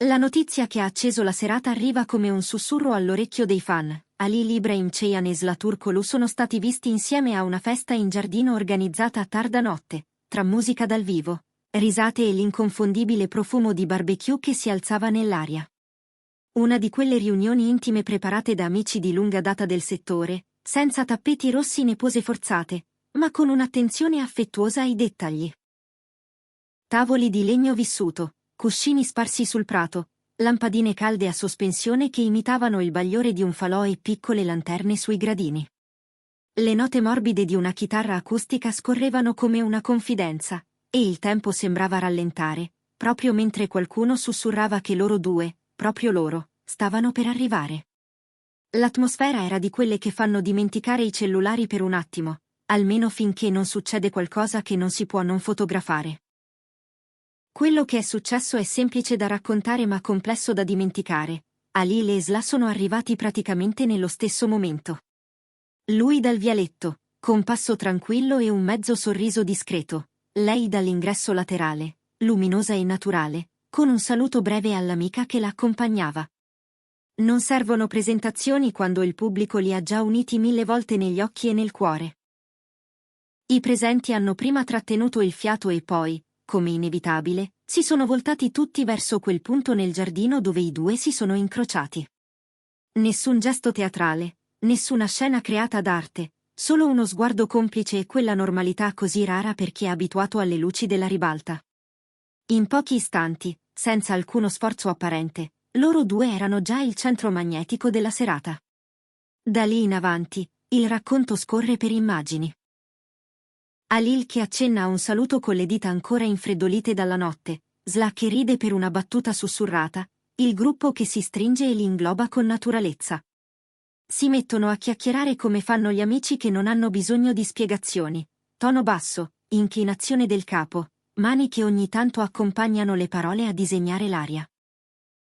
La notizia che ha acceso la serata arriva come un sussurro all'orecchio dei fan. Ali Ibrahim Ceyhan e Sıla Türkoğlu sono stati visti insieme a una festa in giardino organizzata a tarda notte, tra musica dal vivo, risate e l'inconfondibile profumo di barbecue che si alzava nell'aria. Una di quelle riunioni intime preparate da amici di lunga data del settore, senza tappeti rossi né pose forzate, ma con un'attenzione affettuosa ai dettagli. Tavoli di legno vissuto, cuscini sparsi sul prato, lampadine calde a sospensione che imitavano il bagliore di un falò e piccole lanterne sui gradini. Le note morbide di una chitarra acustica scorrevano come una confidenza, e il tempo sembrava rallentare, proprio mentre qualcuno sussurrava che loro due, proprio loro, stavano per arrivare. L'atmosfera era di quelle che fanno dimenticare i cellulari per un attimo, almeno finché non succede qualcosa che non si può non fotografare. Quello che è successo è semplice da raccontare ma complesso da dimenticare. Ali e Sıla sono arrivati praticamente nello stesso momento. Lui dal vialetto, con passo tranquillo e un mezzo sorriso discreto, lei dall'ingresso laterale, luminosa e naturale, con un saluto breve all'amica che la accompagnava. Non servono presentazioni quando il pubblico li ha già uniti 1000 volte negli occhi e nel cuore. I presenti hanno prima trattenuto il fiato e poi, come inevitabile, si sono voltati tutti verso quel punto nel giardino dove i due si sono incrociati. Nessun gesto teatrale, nessuna scena creata d'arte, solo uno sguardo complice e quella normalità così rara per chi è abituato alle luci della ribalta. In pochi istanti, senza alcuno sforzo apparente, loro due erano già il centro magnetico della serata. Da lì in avanti, il racconto scorre per immagini. Halil che accenna a un saluto con le dita ancora infreddolite dalla notte, Sıla che ride per una battuta sussurrata, il gruppo che si stringe e li ingloba con naturalezza. Si mettono a chiacchierare come fanno gli amici che non hanno bisogno di spiegazioni, tono basso, inclinazione del capo, mani che ogni tanto accompagnano le parole a disegnare l'aria.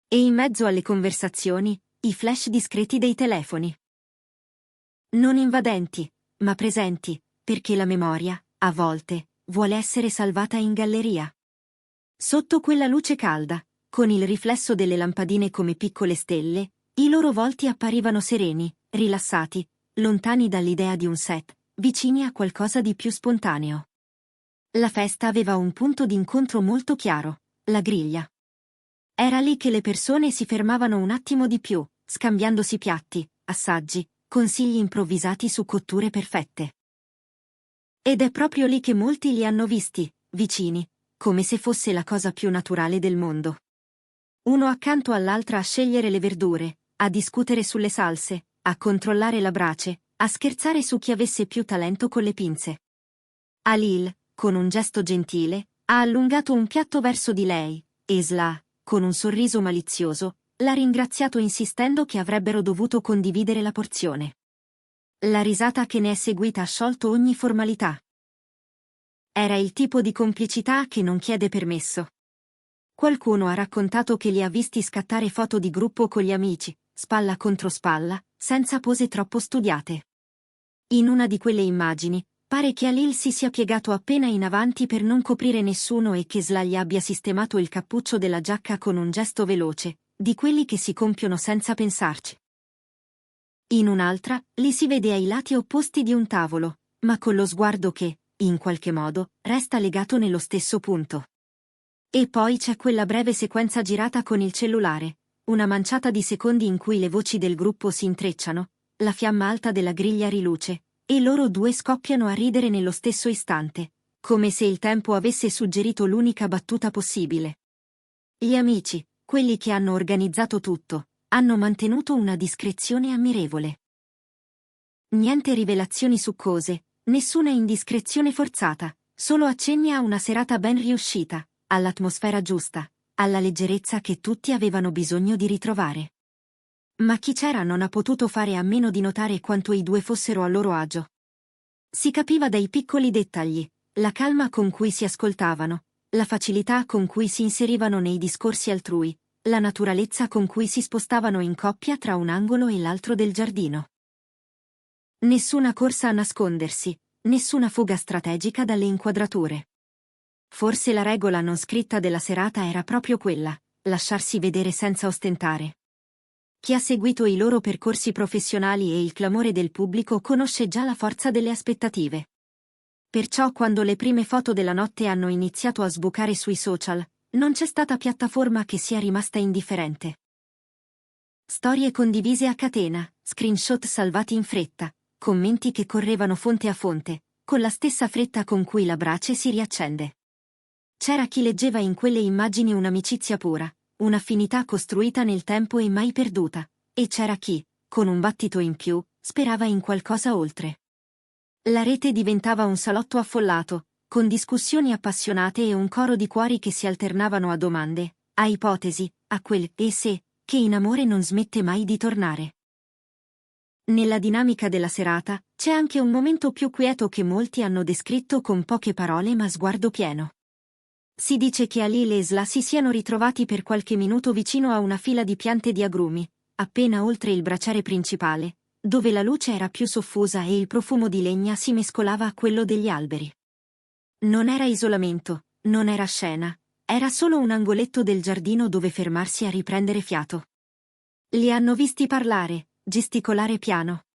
E in mezzo alle conversazioni, i flash discreti dei telefoni. Non invadenti, ma presenti, perché la memoria, a volte, vuole essere salvata in galleria. Sotto quella luce calda, con il riflesso delle lampadine come piccole stelle, i loro volti apparivano sereni, rilassati, lontani dall'idea di un set, vicini a qualcosa di più spontaneo. La festa aveva un punto d'incontro molto chiaro, la griglia. Era lì che le persone si fermavano un attimo di più, scambiandosi piatti, assaggi, consigli improvvisati su cotture perfette. Ed è proprio lì che molti li hanno visti, vicini, come se fosse la cosa più naturale del mondo. Uno accanto all'altra a scegliere le verdure, a discutere sulle salse, a controllare la brace, a scherzare su chi avesse più talento con le pinze. Halil, con un gesto gentile, ha allungato un piatto verso di lei, e Sıla, con un sorriso malizioso, l'ha ringraziato insistendo che avrebbero dovuto condividere la porzione. La risata che ne è seguita ha sciolto ogni formalità. Era il tipo di complicità che non chiede permesso. Qualcuno ha raccontato che li ha visti scattare foto di gruppo con gli amici, spalla contro spalla, senza pose troppo studiate. In una di quelle immagini, pare che Halil si sia piegato appena in avanti per non coprire nessuno e che Sıla gli abbia sistemato il cappuccio della giacca con un gesto veloce, di quelli che si compiono senza pensarci. In un'altra, li si vede ai lati opposti di un tavolo, ma con lo sguardo che, in qualche modo, resta legato nello stesso punto. E poi c'è quella breve sequenza girata con il cellulare, una manciata di secondi in cui le voci del gruppo si intrecciano, la fiamma alta della griglia riluce, e loro due scoppiano a ridere nello stesso istante, come se il tempo avesse suggerito l'unica battuta possibile. Gli amici, quelli che hanno organizzato tutto, hanno mantenuto una discrezione ammirevole. Niente rivelazioni succose, nessuna indiscrezione forzata, solo accenni a una serata ben riuscita, all'atmosfera giusta, alla leggerezza che tutti avevano bisogno di ritrovare. Ma chi c'era non ha potuto fare a meno di notare quanto i due fossero a loro agio. Si capiva dai piccoli dettagli, la calma con cui si ascoltavano, la facilità con cui si inserivano nei discorsi altrui, la naturalezza con cui si spostavano in coppia tra un angolo e l'altro del giardino. Nessuna corsa a nascondersi, nessuna fuga strategica dalle inquadrature. Forse la regola non scritta della serata era proprio quella: lasciarsi vedere senza ostentare. Chi ha seguito i loro percorsi professionali e il clamore del pubblico conosce già la forza delle aspettative. Perciò quando le prime foto della notte hanno iniziato a sbucare sui social, non c'è stata piattaforma che sia rimasta indifferente. Storie condivise a catena, screenshot salvati in fretta, commenti che correvano fonte a fonte, con la stessa fretta con cui la brace si riaccende. C'era chi leggeva in quelle immagini un'amicizia pura, un'affinità costruita nel tempo e mai perduta, e c'era chi, con un battito in più, sperava in qualcosa oltre. La rete diventava un salotto affollato, con discussioni appassionate e un coro di cuori che si alternavano a domande, a ipotesi, a quel «e se», che in amore non smette mai di tornare. Nella dinamica della serata, c'è anche un momento più quieto che molti hanno descritto con poche parole ma sguardo pieno. Si dice che Halil e Sla si siano ritrovati per qualche minuto vicino a una fila di piante di agrumi, appena oltre il braciere principale, dove la luce era più soffusa e il profumo di legna si mescolava a quello degli alberi. Non era isolamento, non era scena, era solo un angoletto del giardino dove fermarsi a riprendere fiato. Li hanno visti parlare, gesticolare piano.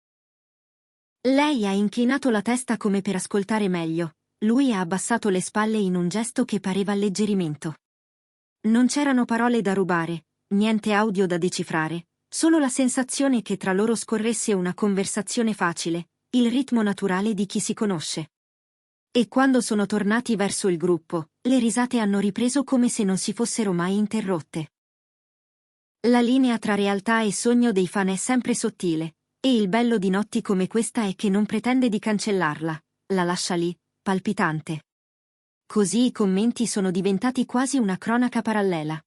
Lei ha inclinato la testa come per ascoltare meglio, lui ha abbassato le spalle in un gesto che pareva alleggerimento. Non c'erano parole da rubare, niente audio da decifrare, solo la sensazione che tra loro scorresse una conversazione facile, il ritmo naturale di chi si conosce. E quando sono tornati verso il gruppo, le risate hanno ripreso come se non si fossero mai interrotte. La linea tra realtà e sogno dei fan è sempre sottile, e il bello di notti come questa è che non pretende di cancellarla, la lascia lì, palpitante. Così i commenti sono diventati quasi una cronaca parallela.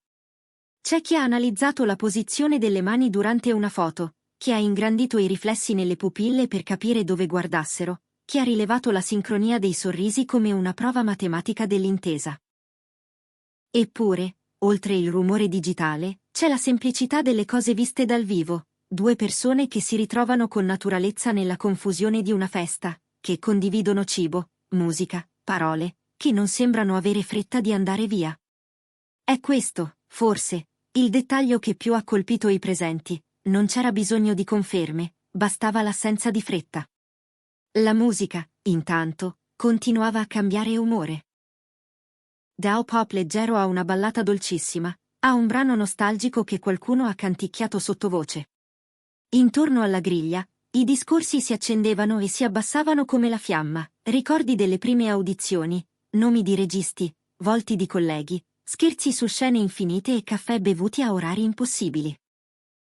C'è chi ha analizzato la posizione delle mani durante una foto, chi ha ingrandito i riflessi nelle pupille per capire dove guardassero, chi ha rilevato la sincronia dei sorrisi come una prova matematica dell'intesa. Eppure, oltre il rumore digitale, c'è la semplicità delle cose viste dal vivo, due persone che si ritrovano con naturalezza nella confusione di una festa, che condividono cibo, musica, parole, che non sembrano avere fretta di andare via. È questo, forse, il dettaglio che più ha colpito i presenti, non c'era bisogno di conferme, bastava l'assenza di fretta. La musica, intanto, continuava a cambiare umore. Da un pop leggero a una ballata dolcissima, a un brano nostalgico che qualcuno ha canticchiato sottovoce. Intorno alla griglia, i discorsi si accendevano e si abbassavano come la fiamma, ricordi delle prime audizioni, nomi di registi, volti di colleghi, scherzi su scene infinite e caffè bevuti a orari impossibili.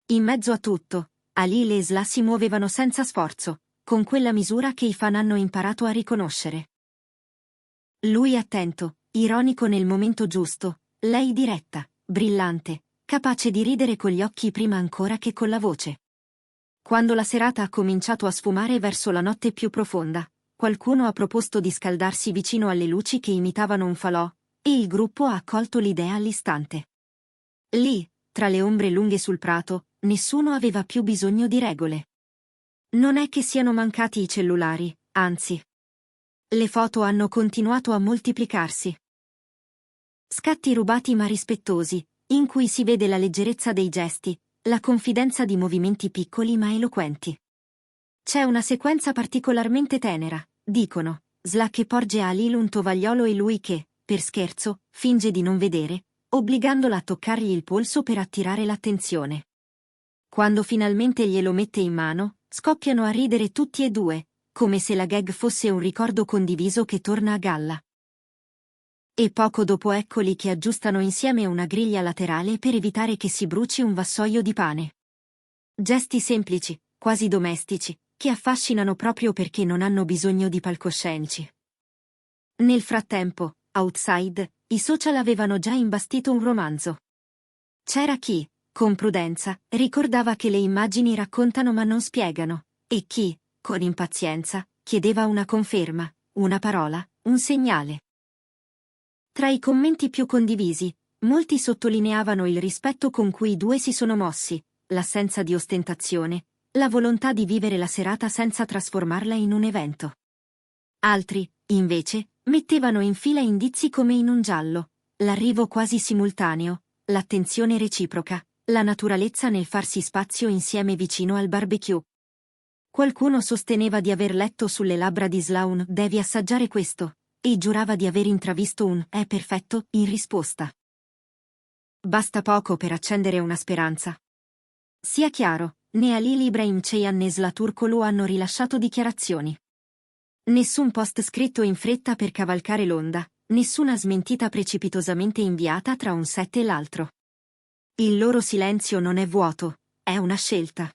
In mezzo a tutto, Halil e Sla si muovevano senza sforzo, con quella misura che i fan hanno imparato a riconoscere. Lui attento, ironico nel momento giusto, lei diretta, brillante, capace di ridere con gli occhi prima ancora che con la voce. Quando la serata ha cominciato a sfumare verso la notte più profonda, qualcuno ha proposto di scaldarsi vicino alle luci che imitavano un falò, e il gruppo ha accolto l'idea all'istante. Lì, tra le ombre lunghe sul prato, nessuno aveva più bisogno di regole. Non è che siano mancati i cellulari, anzi. Le foto hanno continuato a moltiplicarsi. Scatti rubati ma rispettosi, in cui si vede la leggerezza dei gesti, la confidenza di movimenti piccoli ma eloquenti. C'è una sequenza particolarmente tenera, dicono, Sla che porge a Halil un tovagliolo e lui che, per scherzo, finge di non vedere, obbligandola a toccargli il polso per attirare l'attenzione. Quando finalmente glielo mette in mano, scoppiano a ridere tutti e due, come se la gag fosse un ricordo condiviso che torna a galla. E poco dopo eccoli che aggiustano insieme una griglia laterale per evitare che si bruci un vassoio di pane. Gesti semplici, quasi domestici, che affascinano proprio perché non hanno bisogno di palcoscenici. Nel frattempo, outside, i social avevano già imbastito un romanzo. C'era chi, con prudenza, ricordava che le immagini raccontano ma non spiegano, e chi, con impazienza, chiedeva una conferma, una parola, un segnale. Tra i commenti più condivisi, molti sottolineavano il rispetto con cui i due si sono mossi, l'assenza di ostentazione, la volontà di vivere la serata senza trasformarla in un evento. Altri, invece, mettevano in fila indizi come in un giallo, l'arrivo quasi simultaneo, l'attenzione reciproca, la naturalezza nel farsi spazio insieme vicino al barbecue. Qualcuno sosteneva di aver letto sulle labbra di Sloane "devi assaggiare questo", e giurava di aver intravisto un "è perfetto" in risposta. Basta poco per accendere una speranza. Sia chiaro, né Ali Ibrahim Ceyhan né Zlaturkoglu hanno rilasciato dichiarazioni. Nessun post scritto in fretta per cavalcare l'onda, nessuna smentita precipitosamente inviata tra un set e l'altro. Il loro silenzio non è vuoto, è una scelta.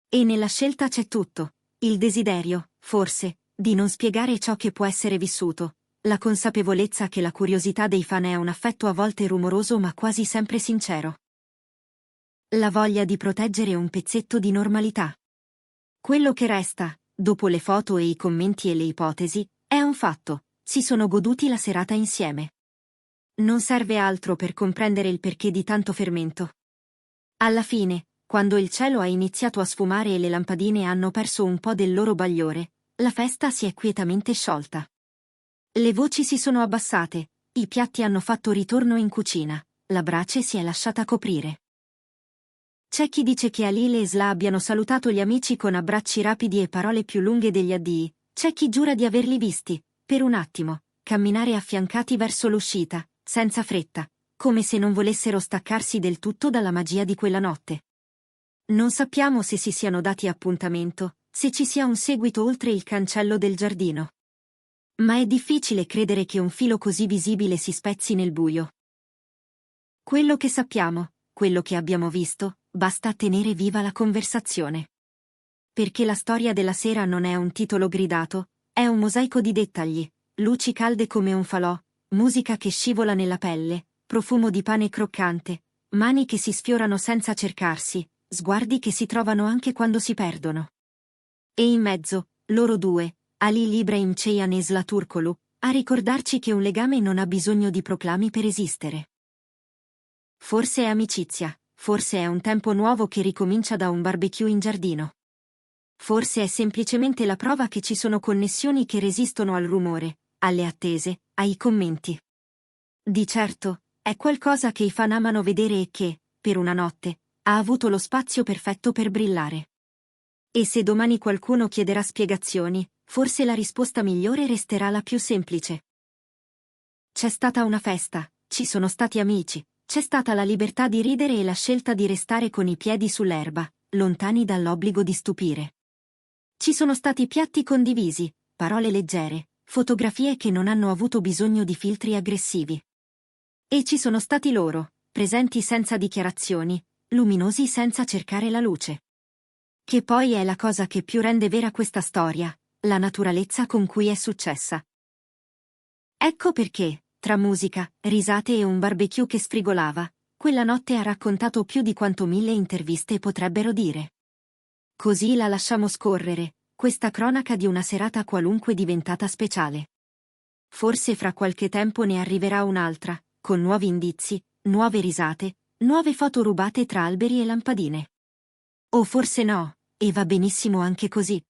E nella scelta c'è tutto: il desiderio, forse, di non spiegare ciò che può essere vissuto, la consapevolezza che la curiosità dei fan è un affetto a volte rumoroso ma quasi sempre sincero. La voglia di proteggere un pezzetto di normalità. Quello che resta, dopo le foto e i commenti e le ipotesi, è un fatto: si sono goduti la serata insieme. Non serve altro per comprendere il perché di tanto fermento. Alla fine, quando il cielo ha iniziato a sfumare e le lampadine hanno perso un po' del loro bagliore, la festa si è quietamente sciolta. Le voci si sono abbassate, i piatti hanno fatto ritorno in cucina, la brace si è lasciata coprire. C'è chi dice che Ali e Sla abbiano salutato gli amici con abbracci rapidi e parole più lunghe degli addii, c'è chi giura di averli visti, per un attimo, camminare affiancati verso l'uscita, senza fretta, come se non volessero staccarsi del tutto dalla magia di quella notte. Non sappiamo se si siano dati appuntamento, se ci sia un seguito oltre il cancello del giardino. Ma è difficile credere che un filo così visibile si spezzi nel buio. Quello che sappiamo, quello che abbiamo visto, basta tenere viva la conversazione. Perché la storia della sera non è un titolo gridato, è un mosaico di dettagli: luci calde come un falò, musica che scivola nella pelle, profumo di pane croccante, mani che si sfiorano senza cercarsi, sguardi che si trovano anche quando si perdono. E in mezzo, loro due, Ali Ibrahim Ceyhan e Zlaturkoglu, a ricordarci che un legame non ha bisogno di proclami per esistere. Forse è amicizia, forse è un tempo nuovo che ricomincia da un barbecue in giardino. Forse è semplicemente la prova che ci sono connessioni che resistono al rumore, alle attese, ai commenti. Di certo, è qualcosa che i fan amano vedere e che, per una notte, ha avuto lo spazio perfetto per brillare. E se domani qualcuno chiederà spiegazioni, forse la risposta migliore resterà la più semplice. C'è stata una festa, ci sono stati amici, c'è stata la libertà di ridere e la scelta di restare con i piedi sull'erba, lontani dall'obbligo di stupire. Ci sono stati piatti condivisi, parole leggere, fotografie che non hanno avuto bisogno di filtri aggressivi. E ci sono stati loro, presenti senza dichiarazioni, luminosi senza cercare la luce. Che poi è la cosa che più rende vera questa storia, la naturalezza con cui è successa. Ecco perché, tra musica, risate e un barbecue che sfrigolava, quella notte ha raccontato più di quanto 1000 interviste potrebbero dire. Così la lasciamo scorrere, questa cronaca di una serata qualunque diventata speciale. Forse fra qualche tempo ne arriverà un'altra, con nuovi indizi, nuove risate, nuove foto rubate tra alberi e lampadine. O forse no, e va benissimo anche così.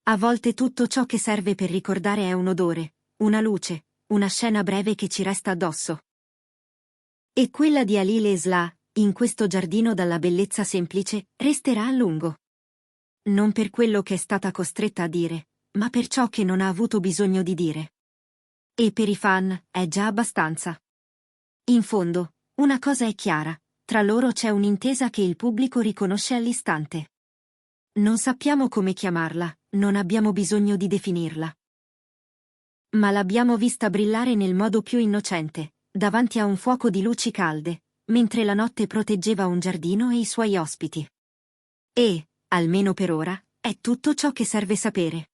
A volte tutto ciò che serve per ricordare è un odore, una luce, una scena breve che ci resta addosso. E quella di Ali e Sla, in questo giardino dalla bellezza semplice, resterà a lungo. Non per quello che è stata costretta a dire, ma per ciò che non ha avuto bisogno di dire. E per i fan, è già abbastanza. In fondo, una cosa è chiara: tra loro c'è un'intesa che il pubblico riconosce all'istante. Non sappiamo come chiamarla, non abbiamo bisogno di definirla. Ma l'abbiamo vista brillare nel modo più innocente, davanti a un fuoco di luci calde, mentre la notte proteggeva un giardino e i suoi ospiti. E, almeno per ora, è tutto ciò che serve sapere.